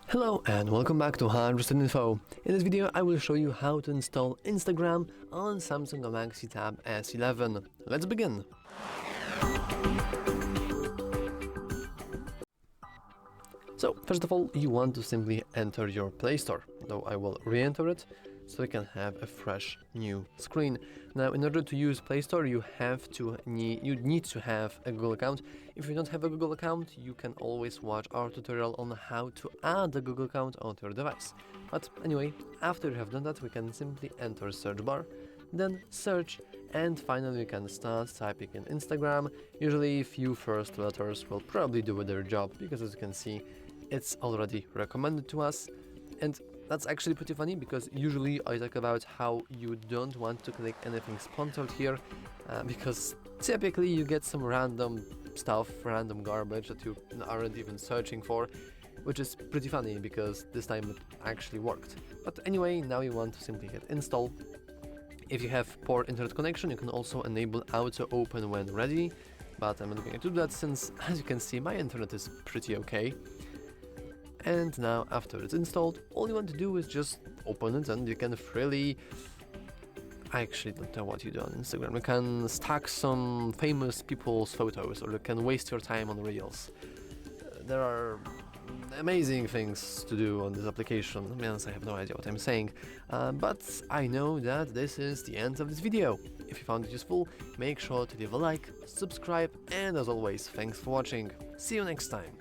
Hello and welcome back to 100% Info. In this video I will show you how to install Instagram on Samsung Galaxy Tab S11. Let's begin! So first of all, you want to simply enter your Play Store, though I will re-enter it so you can have a fresh new screen. Now in order to use Play Store you need to have a Google account. If you don't have a Google account, you can always watch our tutorial on how to add a Google account onto your device. But anyway, after you have done that, we can simply enter search bar, then search, and finally we can start typing in Instagram. Usually few first letters will probably do their job, because as you can see it's already recommended to us. And that's actually pretty funny, because usually I talk about how you don't want to click anything sponsored here, because typically you get some random stuff, random garbage that you aren't even searching for, which is pretty funny because this time it actually worked. But anyway, now you want to simply hit install. If you have poor internet connection, you can also enable auto open when ready, but I'm not going to do that since, as you can see, my internet is pretty okay. And now after it's installed, all you want to do is just open it, and you can freely... I actually don't know what you do on Instagram. You can stack some famous people's photos, or you can waste your time on Reels. There are amazing things to do on this application. To be honest, I have no idea what I'm saying, but I know that this is the end of this video. If you found it useful, make sure to leave a like, subscribe, and as always, thanks for watching. See you next time.